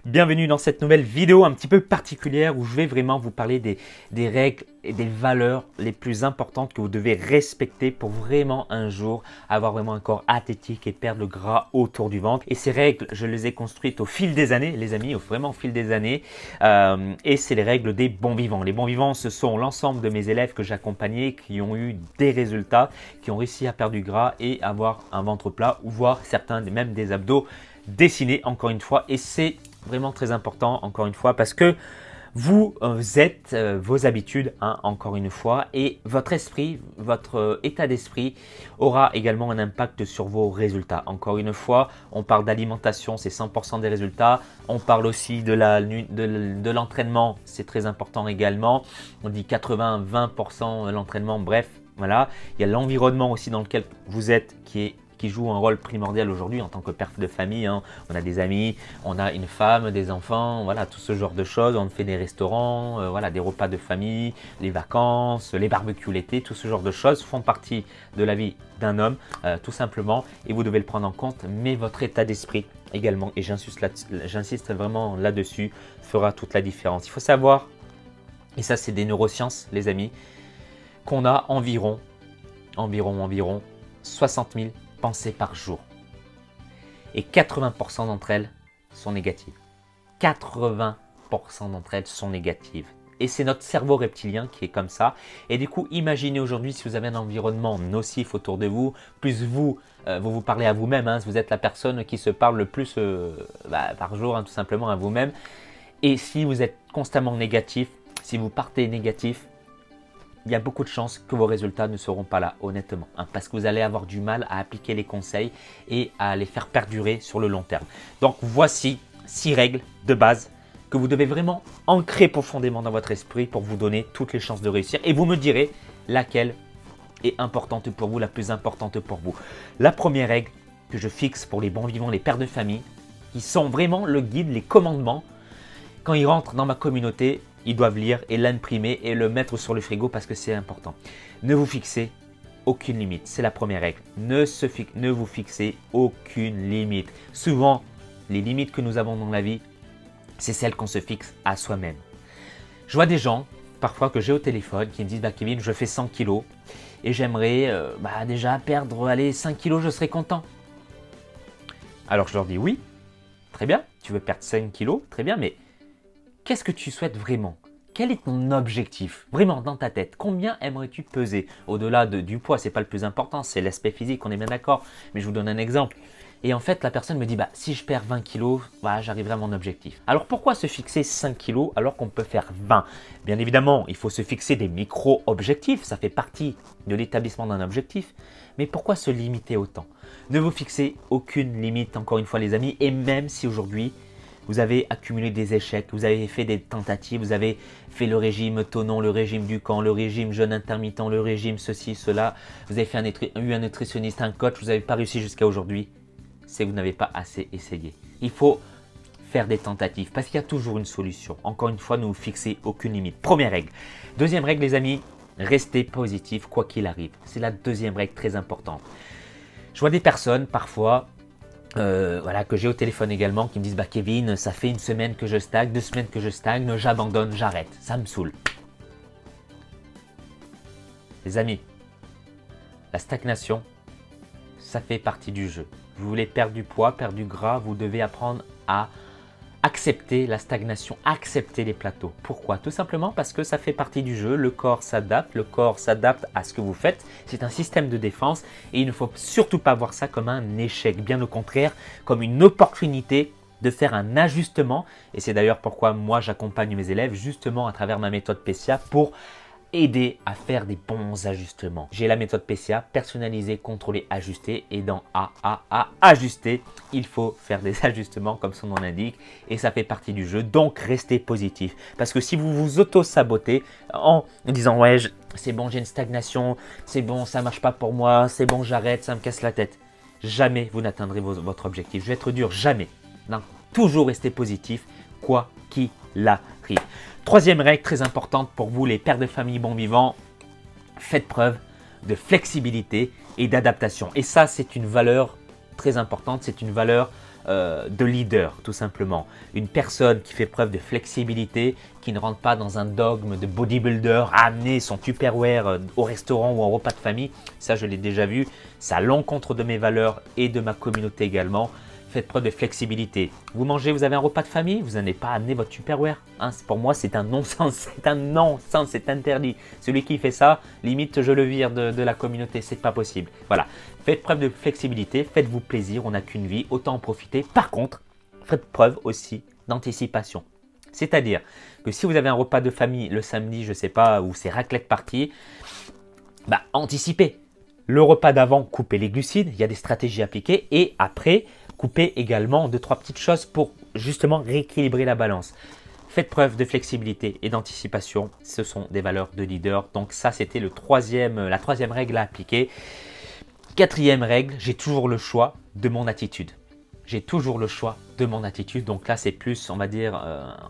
Bienvenue dans cette nouvelle vidéo un petit peu particulière où je vais vraiment vous parler des règles et des valeurs les plus importantes que vous devez respecter pour vraiment un jour avoir vraiment un corps athlétique et perdre le gras autour du ventre. Et ces règles, je les ai construites au fil des années, les amis, vraiment au fil des années. Et c'est les règles des bons vivants. Les bons vivants, ce sont l'ensemble de mes élèves que j'accompagnais qui ont eu des résultats, qui ont réussi à perdre du gras et avoir un ventre plat ou voir certains même des abdos dessinés encore une fois. Et c'est vraiment très important encore une fois parce que vous êtes vos habitudes encore une fois et votre esprit, votre état d'esprit aura également un impact sur vos résultats. Encore une fois, on parle d'alimentation, c'est 100% des résultats. On parle aussi de l'entraînement, c'est très important également. On dit 80-20% l'entraînement, bref, voilà. Il y a l'environnement aussi dans lequel vous êtes qui joue un rôle primordial aujourd'hui en tant que père de famille. On a des amis, on a une femme, des enfants, voilà, tout ce genre de choses. On fait des restaurants, voilà, des repas de famille, les vacances, les barbecues l'été, tout ce genre de choses font partie de la vie d'un homme, tout simplement. Et vous devez le prendre en compte, mais votre état d'esprit également, et j'insiste vraiment là-dessus, fera toute la différence. Il faut savoir, et ça c'est des neurosciences les amis, qu'on a environ 60 000 pensées par jour. Et 80% d'entre elles sont négatives. 80% d'entre elles sont négatives. Et c'est notre cerveau reptilien qui est comme ça. Et du coup, imaginez aujourd'hui si vous avez un environnement nocif autour de vous, plus vous vous parlez à vous-même, vous êtes la personne qui se parle le plus par jour, tout simplement à vous-même. Et si vous êtes constamment négatif, si vous partez négatif, il y a beaucoup de chances que vos résultats ne seront pas là, honnêtement. Parce que vous allez avoir du mal à appliquer les conseils et à les faire perdurer sur le long terme. Donc, voici 6 règles de base que vous devez vraiment ancrer profondément dans votre esprit pour vous donner toutes les chances de réussir. Et vous me direz laquelle est importante pour vous, la plus importante pour vous. La première règle que je fixe pour les bons vivants, les pères de famille, qui sont vraiment le guide, les commandements, quand ils rentrent dans ma communauté, ils doivent lire et l'imprimer et le mettre sur le frigo parce que c'est important. Ne vous fixez aucune limite. C'est la première règle. Ne vous fixez aucune limite. Souvent, les limites que nous avons dans la vie, c'est celles qu'on se fixe à soi-même. Je vois des gens, parfois que j'ai au téléphone, qui me disent Kevin, je fais 100 kilos et j'aimerais déjà perdre 5 kilos, je serais content. Alors je leur dis oui, très bien, tu veux perdre 5 kilos, très bien, mais qu'est-ce que tu souhaites vraiment? Quel est ton objectif? Vraiment dans ta tête, combien aimerais-tu peser? Au-delà du poids, ce n'est pas le plus important, c'est l'aspect physique, on est bien d'accord. Mais je vous donne un exemple. Et en fait, la personne me dit, si je perds 20 kilos, j'arriverai à mon objectif. Alors pourquoi se fixer 5 kilos alors qu'on peut faire 20? Bien évidemment, il faut se fixer des micro-objectifs, ça fait partie de l'établissement d'un objectif. Mais pourquoi se limiter autant? Ne vous fixez aucune limite, encore une fois les amis, et même si aujourd'hui, vous avez accumulé des échecs, vous avez fait des tentatives, vous avez fait le régime Thonon, le régime Ducan, le régime jeûne intermittent, le régime ceci, cela. Vous avez eu un nutritionniste, un coach, vous n'avez pas réussi jusqu'à aujourd'hui. C'est que vous n'avez pas assez essayé. Il faut faire des tentatives parce qu'il y a toujours une solution. Encore une fois, ne vous fixez aucune limite. Première règle. Deuxième règle, les amis, restez positif quoi qu'il arrive. C'est la deuxième règle très importante. Je vois des personnes parfois que j'ai au téléphone également qui me disent Kevin, ça fait 1 semaine que je stagne, 2 semaines que je stagne, j'abandonne, j'arrête, ça me saoule. Les amis, la stagnation, ça fait partie du jeu. Vous voulez perdre du poids, perdre du gras, vous devez apprendre à accepter la stagnation, accepter les plateaux. Pourquoi? Tout simplement parce que ça fait partie du jeu, le corps s'adapte à ce que vous faites. C'est un système de défense et il ne faut surtout pas voir ça comme un échec, bien au contraire, comme une opportunité de faire un ajustement. Et c'est d'ailleurs pourquoi moi j'accompagne mes élèves justement à travers ma méthode PCA pour aider à faire des bons ajustements. J'ai la méthode PCA, personnaliser, contrôler, ajuster. Et dans ajuster, il faut faire des ajustements comme son nom l'indique. Et ça fait partie du jeu. Donc, restez positif. Parce que si vous vous auto-sabotez en disant « Ouais, c'est bon, j'ai une stagnation. C'est bon, ça ne marche pas pour moi. C'est bon, j'arrête, ça me casse la tête. » Jamais vous n'atteindrez votre objectif. Je vais être dur, jamais. Non, toujours rester positif, quoi qu'il arrive. Troisième règle très importante pour vous, les pères de famille bons vivants, faites preuve de flexibilité et d'adaptation. Et ça, c'est une valeur très importante, c'est une valeur de leader, tout simplement. Une personne qui fait preuve de flexibilité, qui ne rentre pas dans un dogme de bodybuilder, à amener son Tupperware au restaurant ou en repas de famille. Ça, je l'ai déjà vu. C'est à l'encontre de mes valeurs et de ma communauté également. Faites preuve de flexibilité. Vous mangez, vous avez un repas de famille, vous n'allez pas amener votre Tupperware. Hein, pour moi, c'est un non-sens, c'est un non-sens, c'est interdit. Celui qui fait ça, limite, je le vire de la communauté, c'est pas possible. Voilà, faites preuve de flexibilité, faites-vous plaisir, on n'a qu'une vie, autant en profiter. Par contre, faites preuve aussi d'anticipation. C'est-à-dire que si vous avez un repas de famille le samedi, je ne sais pas, ou c'est raclette partie, bah, anticipez. Le repas d'avant, coupez les glucides, il y a des stratégies appliquées et après, coupez également 2-3 petites choses pour justement rééquilibrer la balance. Faites preuve de flexibilité et d'anticipation, ce sont des valeurs de leader. Donc ça, c'était la troisième règle à appliquer. Quatrième règle, j'ai toujours le choix de mon attitude. J'ai toujours le choix de mon attitude. Donc là, c'est plus, on va dire,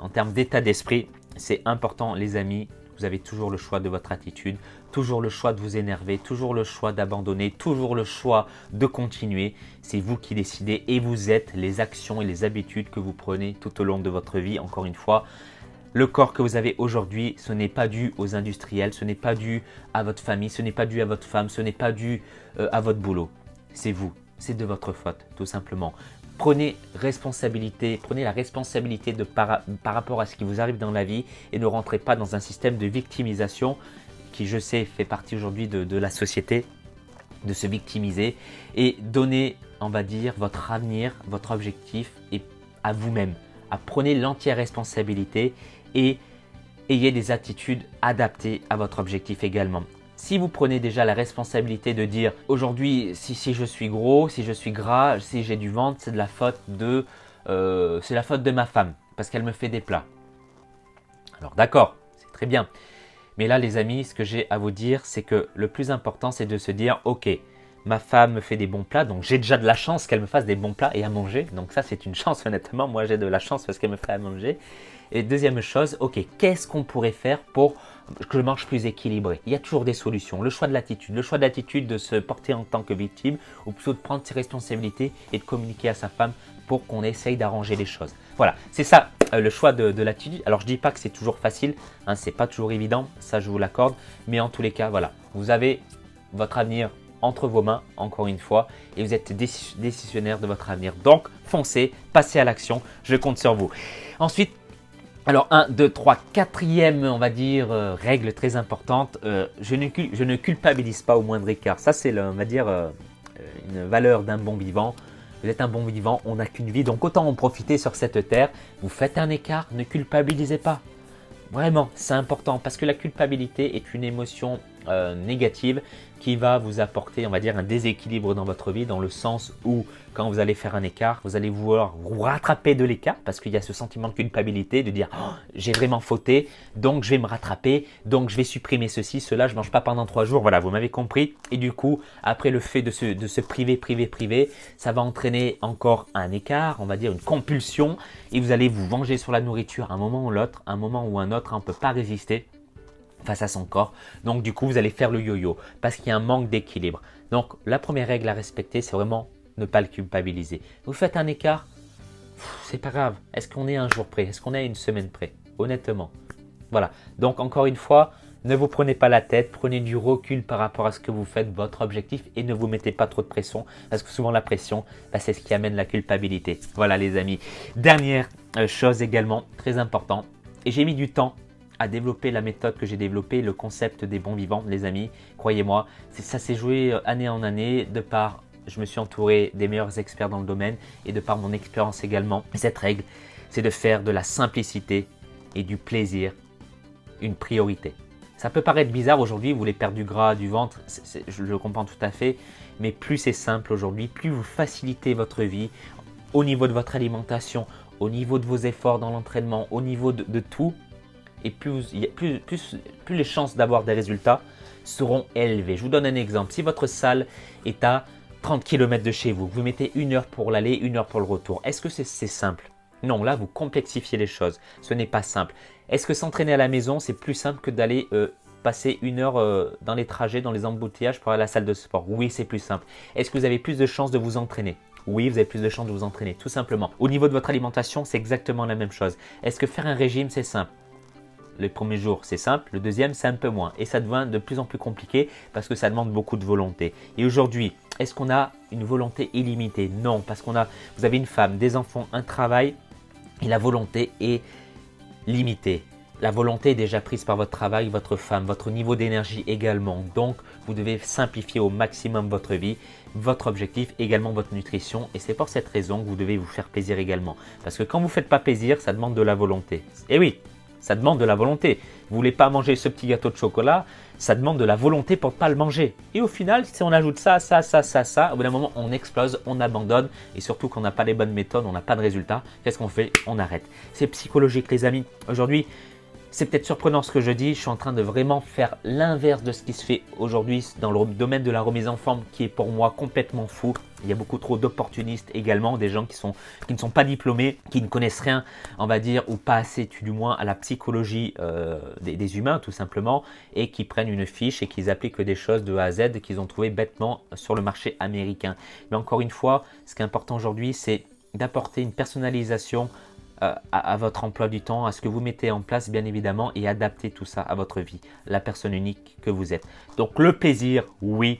en termes d'état d'esprit, c'est important les amis. Vous avez toujours le choix de votre attitude, toujours le choix de vous énerver, toujours le choix d'abandonner, toujours le choix de continuer. C'est vous qui décidez et vous êtes les actions et les habitudes que vous prenez tout au long de votre vie. Encore une fois, le corps que vous avez aujourd'hui, ce n'est pas dû aux industriels, ce n'est pas dû à votre famille, ce n'est pas dû à votre femme, ce n'est pas dû à votre boulot. C'est vous, c'est de votre faute tout simplement. Prenez responsabilité, prenez la responsabilité par rapport à ce qui vous arrive dans la vie et ne rentrez pas dans un système de victimisation qui, je sais, fait partie aujourd'hui de la société, de se victimiser et donnez, on va dire, votre avenir, votre objectif et à vous-même. Prenez l'entière responsabilité et ayez des attitudes adaptées à votre objectif également. Si vous prenez déjà la responsabilité de dire aujourd'hui si je suis gros, si je suis gras, si j'ai du ventre, c'est la faute de ma femme parce qu'elle me fait des plats. Alors d'accord, c'est très bien. Mais là les amis, ce que j'ai à vous dire, c'est que le plus important c'est de se dire ok, ma femme me fait des bons plats, donc j'ai déjà de la chance qu'elle me fasse des bons plats et à manger. Donc ça c'est une chance honnêtement, moi j'ai de la chance parce qu'elle me fait à manger. Et deuxième chose, ok, qu'est-ce qu'on pourrait faire pour que je mange plus équilibré? Il y a toujours des solutions. Le choix de l'attitude de se porter en tant que victime ou plutôt de prendre ses responsabilités et de communiquer à sa femme pour qu'on essaye d'arranger les choses. Voilà, c'est ça le choix de l'attitude. Alors je ne dis pas que c'est toujours facile, hein, c'est pas toujours évident, ça je vous l'accorde, mais en tous les cas, voilà, vous avez votre avenir entre vos mains, encore une fois, et vous êtes décisionnaire de votre avenir. Donc, foncez, passez à l'action, je compte sur vous. Ensuite, alors 1, 2, 3, quatrième, on va dire, règle très importante, je ne culpabilise pas au moindre écart. Ça, c'est, on va dire, une valeur d'un bon vivant. Vous êtes un bon vivant, on n'a qu'une vie, donc autant en profiter sur cette terre. Vous faites un écart, ne culpabilisez pas. Vraiment, c'est important parce que la culpabilité est une émotion négative qui va vous apporter, on va dire, un déséquilibre dans votre vie, dans le sens où quand vous allez faire un écart, vous allez vouloir vous rattraper de l'écart parce qu'il y a ce sentiment de culpabilité, de dire oh, j'ai vraiment fauté, donc je vais me rattraper, donc je vais supprimer ceci, cela, je ne mange pas pendant 3 jours, voilà, vous m'avez compris. Et du coup, après le fait de se priver, ça va entraîner encore un écart, on va dire une compulsion, et vous allez vous venger sur la nourriture à un moment ou l'autre, un moment ou un autre, on ne peut pas résister face à son corps. Donc du coup, vous allez faire le yo-yo parce qu'il y a un manque d'équilibre. Donc la première règle à respecter, c'est vraiment ne pas le culpabiliser. Vous faites un écart, c'est pas grave. Est-ce qu'on est à un jour près? Est-ce qu'on est à une semaine près? Honnêtement. Voilà. Donc encore une fois, ne vous prenez pas la tête, prenez du recul par rapport à ce que vous faites, votre objectif, et ne vous mettez pas trop de pression parce que souvent la pression, bah, c'est ce qui amène la culpabilité. Voilà les amis. Dernière chose également, très important, et j'ai mis du temps à développer la méthode que j'ai développée, le concept des bons vivants, les amis. Croyez-moi, ça s'est joué année en année de par, je me suis entouré des meilleurs experts dans le domaine et de par mon expérience également. Et cette règle, c'est de faire de la simplicité et du plaisir une priorité. Ça peut paraître bizarre aujourd'hui, vous voulez perdre du gras, du ventre, je le comprends tout à fait, mais plus c'est simple aujourd'hui, plus vous facilitez votre vie au niveau de votre alimentation, au niveau de vos efforts dans l'entraînement, au niveau de tout, et plus les chances d'avoir des résultats seront élevées. Je vous donne un exemple. Si votre salle est à 30 km de chez vous, vous mettez 1 heure pour l'aller, 1 heure pour le retour. Est-ce que c'est simple? Non, là, vous complexifiez les choses. Ce n'est pas simple. Est-ce que s'entraîner à la maison, c'est plus simple que d'aller passer 1 heure dans les trajets, dans les embouteillages pour aller à la salle de sport? Oui, c'est plus simple. Est-ce que vous avez plus de chances de vous entraîner? oui, vous avez plus de chances de vous entraîner, tout simplement. Au niveau de votre alimentation, c'est exactement la même chose. Est-ce que faire un régime, c'est simple? Le premier jour, c'est simple. Le deuxième, c'est un peu moins. Et ça devient de plus en plus compliqué parce que ça demande beaucoup de volonté. Et aujourd'hui, est-ce qu'on a une volonté illimitée? Non, parce vous avez une femme, des enfants, un travail et la volonté est limitée. La volonté est déjà prise par votre travail, votre femme, votre niveau d'énergie également. Donc, vous devez simplifier au maximum votre vie, votre objectif, également votre nutrition. Et c'est pour cette raison que vous devez vous faire plaisir également. Parce que quand vous ne faites pas plaisir, ça demande de la volonté. Et oui, ça demande de la volonté. Vous ne voulez pas manger ce petit gâteau de chocolat, ça demande de la volonté pour ne pas le manger. Et au final, si on ajoute ça, au bout d'un moment, on explose, on abandonne. Et surtout qu'on n'a pas les bonnes méthodes, on n'a pas de résultats. Qu'est-ce qu'on fait? On arrête. C'est psychologique, les amis. Aujourd'hui, c'est peut-être surprenant ce que je dis, je suis en train de vraiment faire l'inverse de ce qui se fait aujourd'hui dans le domaine de la remise en forme qui est pour moi complètement fou. Il y a beaucoup trop d'opportunistes également, des gens qui ne sont pas diplômés, qui ne connaissent rien, on va dire, ou pas assez du moins à la psychologie des humains tout simplement, et qui prennent une fiche et qui appliquent des choses de A à Z qu'ils ont trouvé bêtement sur le marché américain. Mais encore une fois, ce qui est important aujourd'hui, c'est d'apporter une personnalisation à votre emploi du temps, à ce que vous mettez en place bien évidemment et adapter tout ça à votre vie, la personne unique que vous êtes. Donc le plaisir, oui.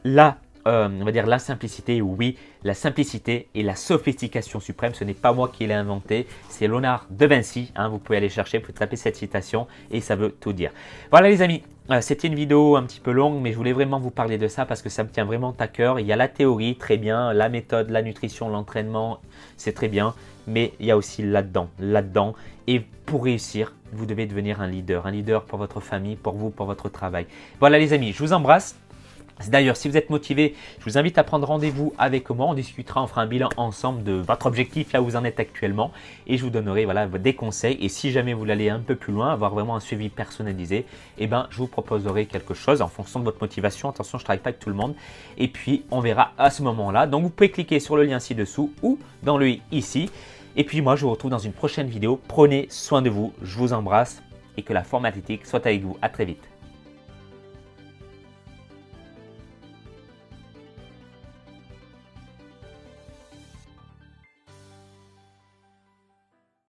On va dire la simplicité, oui. La simplicité et la sophistication suprême, ce n'est pas moi qui l'ai inventé, c'est Léonard de Vinci. Hein, vous pouvez aller chercher, vous pouvez taper cette citation et ça veut tout dire. Voilà les amis, c'était une vidéo un petit peu longue, mais je voulais vraiment vous parler de ça parce que ça me tient vraiment à cœur. Il y a la théorie, très bien, la méthode, la nutrition, l'entraînement, c'est très bien. Mais il y a aussi là-dedans. Et pour réussir, vous devez devenir un leader pour votre famille, pour vous, pour votre travail. Voilà les amis, je vous embrasse. D'ailleurs, si vous êtes motivé, je vous invite à prendre rendez-vous avec moi. On discutera, on fera un bilan ensemble de votre objectif, là où vous en êtes actuellement. Et je vous donnerai des conseils. Et si jamais vous voulez aller un peu plus loin, avoir vraiment un suivi personnalisé, eh ben, je vous proposerai quelque chose en fonction de votre motivation. Attention, je ne travaille pas avec tout le monde. Et puis, on verra à ce moment-là. Donc, vous pouvez cliquer sur le lien ci-dessous ou dans le i ici. Et puis, moi, je vous retrouve dans une prochaine vidéo. Prenez soin de vous. Je vous embrasse et que la forme athlétique soit avec vous. À très vite.